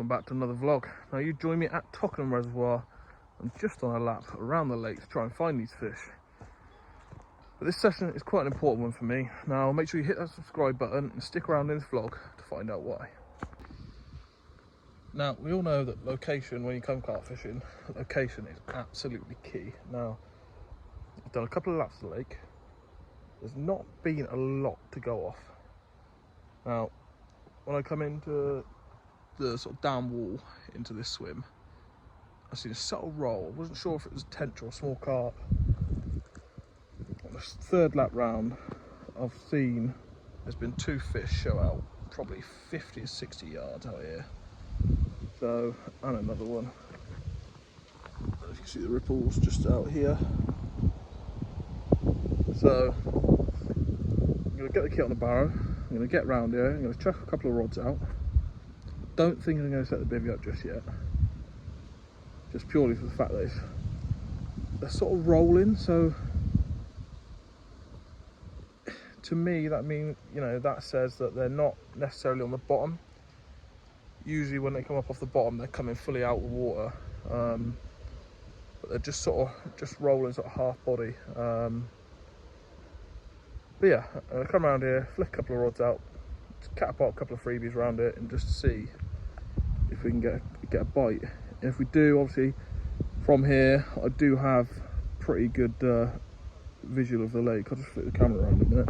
welcome back to another vlog. Now you join me at Tockenham Reservoir. I'm just on a lap around the lake to try and find these fish. But this session is quite an important one for me. Now make sure you hit that subscribe button and stick around in this vlog to find out why. Now we all know that location, when you come carp fishing, location is absolutely key. Now I've done a couple of laps of the lake. There's not been a lot to go off. Now when I come into the sort of down wall into this swim, I seen a subtle roll. I wasn't sure if it was a tench or a small carp. On the third lap round, I've seen there's been two fish show out, probably 50 or 60 yards out here. So, and another one. I don't know if you can see the ripples just out here. So, I'm going to get the kit on the barrow. I'm going to get round here. I'm going to chuck a couple of rods out. Don't think I'm going to set the bivvy up just yet. Just purely for the fact that they're sort of rolling. So, to me, that means, you know, that says that they're not necessarily on the bottom. Usually, when they come up off the bottom, they're coming fully out of the water. But they're just sort of rolling, sort of half body. But yeah, I'm going to come around here, flick a couple of rods out, catapult a couple of freebies around it, and just see if we can get a bite. And if we do, obviously, from here, I do have pretty good visual of the lake. I'll just flip the camera around a minute.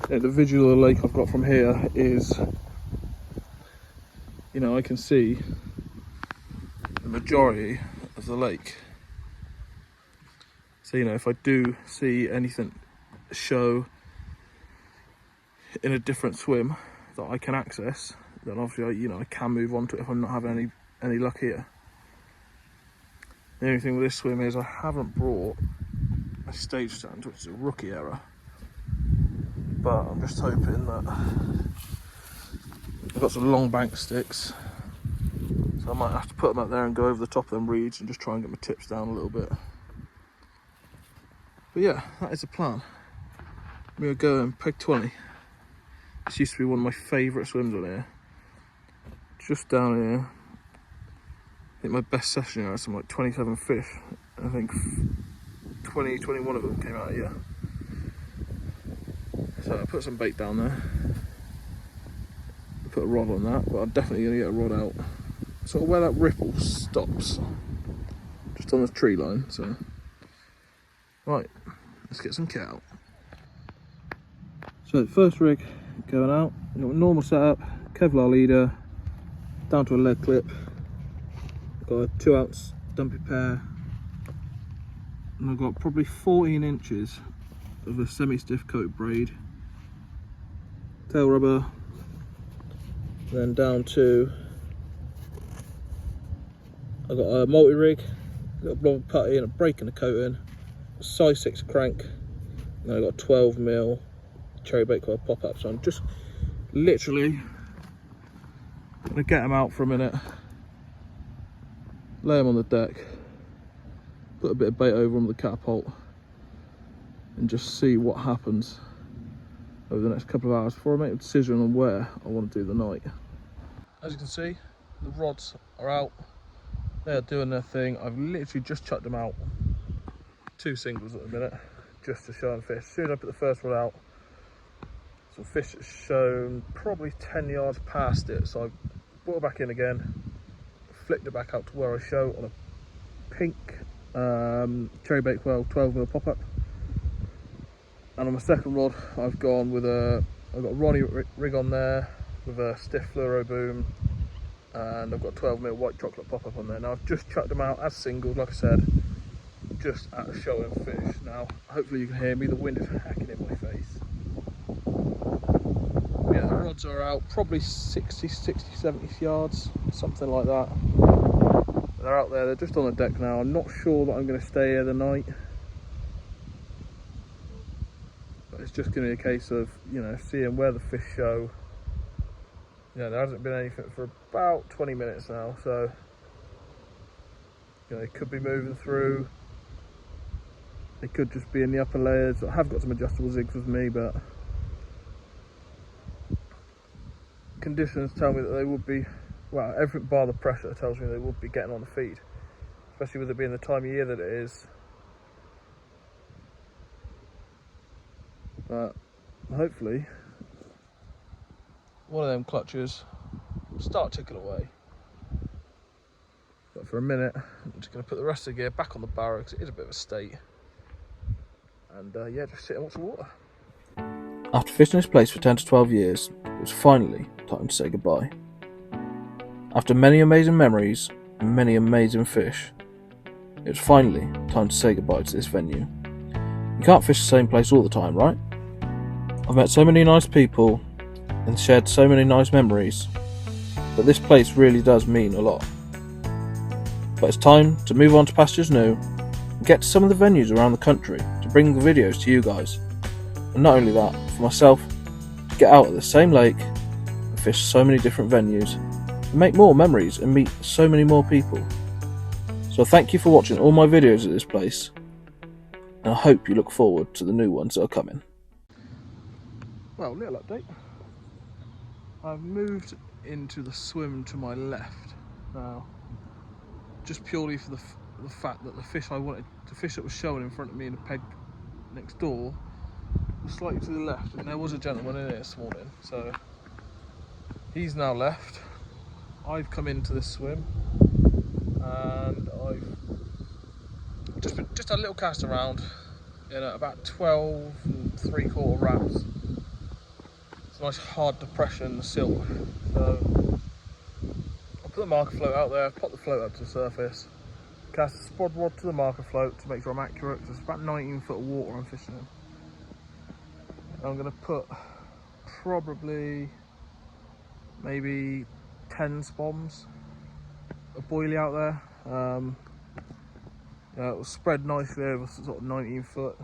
Yeah, the visual of the lake I've got from here is, you know, I can see the majority of the lake. So, you know, if I do see anything show in a different swim that I can access, then obviously, I can move on to it if I'm not having any luck here. The only thing with this swim is I haven't brought a stage stand, which is a rookie error. But I'm just hoping that I've got some long bank sticks, so I might have to put them up there and go over the top of them reeds and just try and get my tips down a little bit. But yeah, that is the plan. I'm going to go and peg 20. This used to be one of my favourite swims on here. Just down here, I think my best session here had some like 27 fish. I think 21 of them came out here. So I put some bait down there. Put a rod on that, but I'm definitely going to get a rod out. Sort of where that ripple stops. Just on the tree line, so. Right, let's get some kit out. So first rig going out, got a normal setup, Kevlar leader, down to a lead clip. Got a 2-ounce dumpy pair, and I've got probably 14 inches of a semi-stiff coat braid, tail rubber, then down to, I've got a multi-rig, got a blob putty and a brake and a coating, a size 6 crank, and then I've got a 12mm cherry bait coil pop-up. So I'm just literally going to get them out for a minute, lay them on the deck, put a bit of bait over them with the catapult, and just see what happens over the next couple of hours before I make a decision on where I want to do the night. As you can see, the rods are out. They're doing their thing. I've literally just chucked them out. 2 singles at the minute, just to show them fish. As soon as I put the first one out, some fish that's shown probably 10 yards past it. So I brought it back in again, flicked it back out to where I show on a pink cherry bait quail 12mm pop-up. And on my second rod, I've gone with I've got a Ronnie rig on there with a stiff fluoro boom, and I've got 12mm white chocolate pop-up on there. Now I've just chucked them out as singles, like I said, just at showing fish. Now hopefully you can hear me, the wind is hacking in my face. Yeah, the rods are out probably 60, 70 yards, something like that. They're out there, they're just on the deck now. I'm not sure that I'm going to stay here the night. But it's just going to be a case of, you know, seeing where the fish show. Yeah, there hasn't been anything for about 20 minutes now, so, you know, they could be moving through. They could just be in the upper layers. I have got some adjustable zigs with me, but conditions tell me that they would be, well, everything bar the pressure tells me they would be getting on the feed, especially with it being the time of year that it is. But hopefully one of them clutches will start ticking away. But for a minute, I'm just going to put the rest of the gear back on the barrow because it is a bit of a state. And yeah, just sit and watch the water. After fishing this place for 10 to 12 years, it was finally time to say goodbye. After many amazing memories and many amazing fish, it was finally time to say goodbye to this venue. You can't fish the same place all the time, right? I've met so many nice people and shared so many nice memories, but this place really does mean a lot. But it's time to move on to pastures new and get to some of the venues around the country to bring the videos to you guys. And not only that, for myself, to get out at the same lake and fish so many different venues and make more memories and meet so many more people. So thank you for watching all my videos at this place, and I hope you look forward to the new ones that are coming. Well, little update. I've moved into the swim to my left now, just purely for the fact that the fish that was showing in front of me in the peg next door was slightly to the left, and there was a gentleman in it this morning, so he's now left. I've come into this swim and I've just had a little cast around in about 12 3/4 wraps. It's a nice hard depression in the silt, so I put the marker float out there, pop the float up to the surface, cast a spod rod to the marker float to make sure I'm accurate, because it's about 19 foot of water I'm fishing in. And I'm going to put probably maybe 10 spoms of boilie out there. Yeah, it will spread nicely over sort of 19 foot.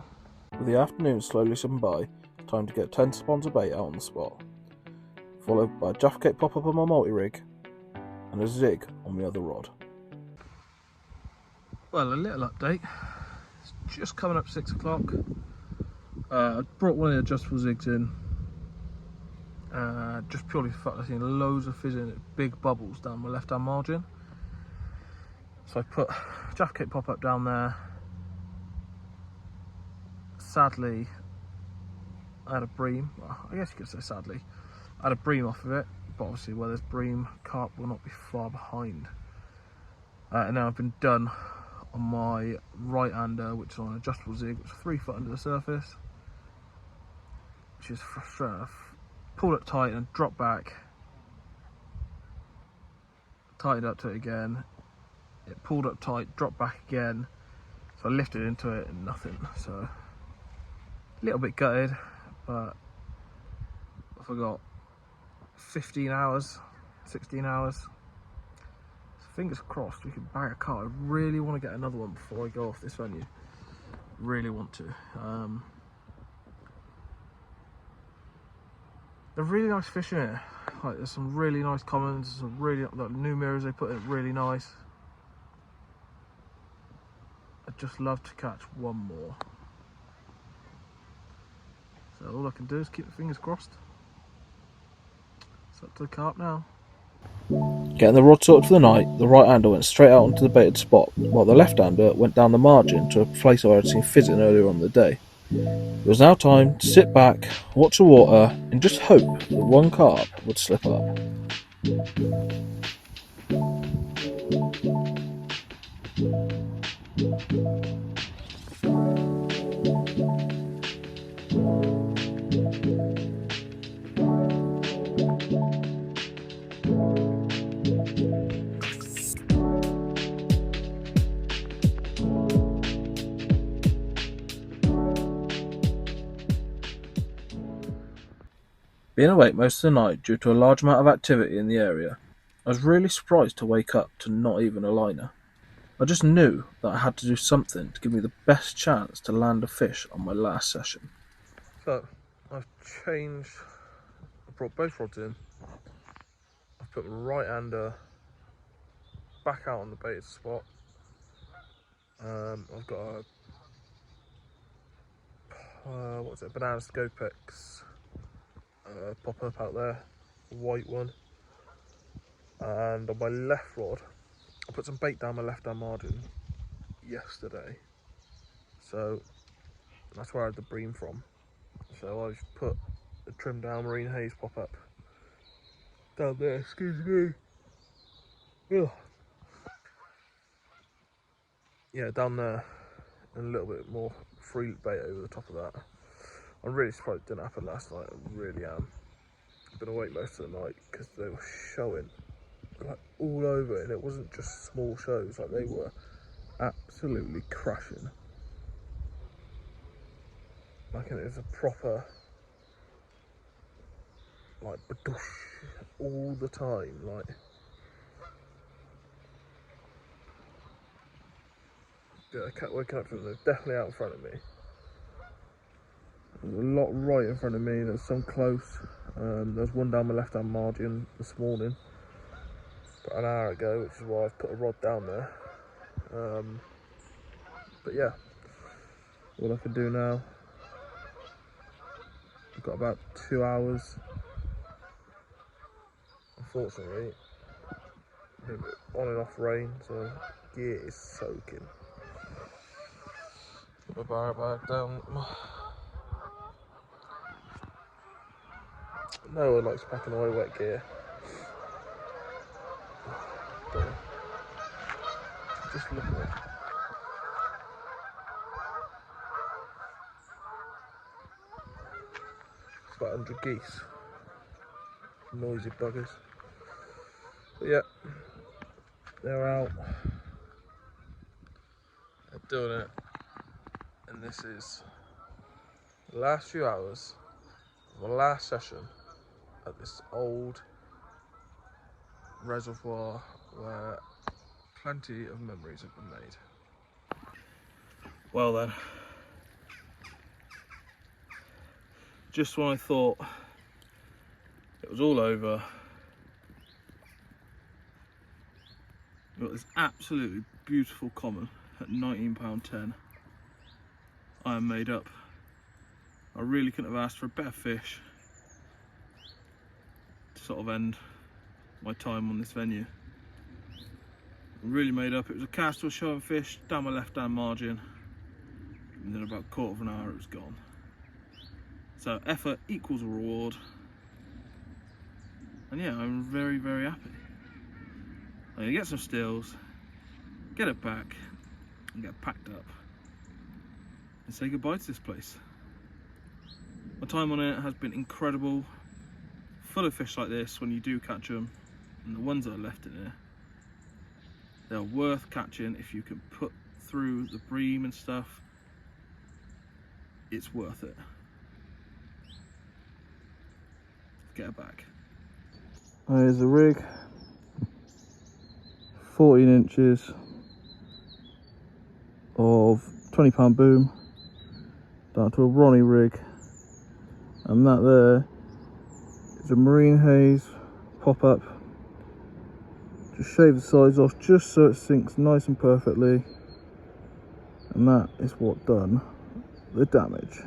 With the afternoon slowly slipping by, it's time to get 10 spons of bait out on the spot, followed by a jaffcake pop up on my multi-rig and a zig on the other rod. Well, a little update. It's just coming up 6 o'clock. I brought one of the adjustable zigs in, just purely for the fact I've seen loads of fizzing big bubbles down my left hand margin. So I put jaffcake pop up down there. Sadly, I had a bream. Well, I guess you could say sadly. I had a bream off of it, but obviously where there's bream, carp will not be far behind. And now I've been done on my right hander, which is on an adjustable zig, which is 3 foot under the surface, which is frustrating enough. Pulled it tight and dropped back, tightened up to it again. It pulled up tight, dropped back again, so I lifted into it and nothing. So a little bit gutted, but I forgot 15 hours, 16 hours. So fingers crossed we can bag a carp. I really want to get another one before I go off this venue. Really want to. They're really nice fish in here. Like, there's some really nice commons, some really like, new mirrors they put in, really nice. I'd just love to catch one more. So all I can do is keep the fingers crossed. It's up to the carp now. Getting the rod sorted for the night, the right hander went straight out onto the baited spot, while the left hander went down the margin to a place I had seen fizzing earlier on in the day. It was now time to sit back, watch the water, and just hope that one carp would slip up. Being awake most of the night due to a large amount of activity in the area, I was really surprised to wake up to not even a liner. I just knew that I had to do something to give me the best chance to land a fish on my last session. So, I've changed, I brought both rods in, I've put my right hander back out on the baited spot. I've got a, what's it, banana Scopex pop up out there. a white one. And on my left rod, I put some bait down my left hand margin yesterday. So that's where I had the bream from. So I've put a trimmed down marine haze pop up down there, excuse me. Ugh. Yeah, down there, and a little bit more free bait over the top of that. I'm really surprised it didn't happen last night, I really am. I've been awake most of the night because they were showing like all over, and it wasn't just small shows, like they were absolutely crashing. Like it was a proper like badoosh all the time, like. Yeah, I kept waking up to them. They're definitely out in front of me. There's a lot right in front of me. There's some close. There's one down my left hand margin this morning, about an hour ago, which is why I've put a rod down there. But yeah, all I can do now, I've got about 2 hours. Unfortunately, on and off rain, so gear is soaking. Put my barra bag down. No one likes packing away wet gear. But just look at it. It's about 100 geese. Noisy buggers. But yeah, they're out. They're doing it. And this is the last few hours of the last session at this old reservoir where plenty of memories have been made. Well then, just when I thought it was all over, we've got this absolutely beautiful common at £19.10. I am made up. I really couldn't have asked for a better fish to sort of end my time on this venue. I'm really made up. It was a cast or showing fish down my left hand margin, and then about a quarter of an hour it was gone. So effort equals a reward, and yeah, I'm very, very happy. I'm gonna get some stills, get it back, and get packed up, and say goodbye to this place. My time on it has been incredible, full of fish like this when you do catch them, and the ones that are left in here, they're worth catching if you can put through the bream and stuff. It's worth it. Get it back. There's the rig, 14 inches of 20-pound boom down to a Ronnie rig, and that there is a marine haze pop up. Just shave the sides off just so it sinks nice and perfectly, and that is what done the damage.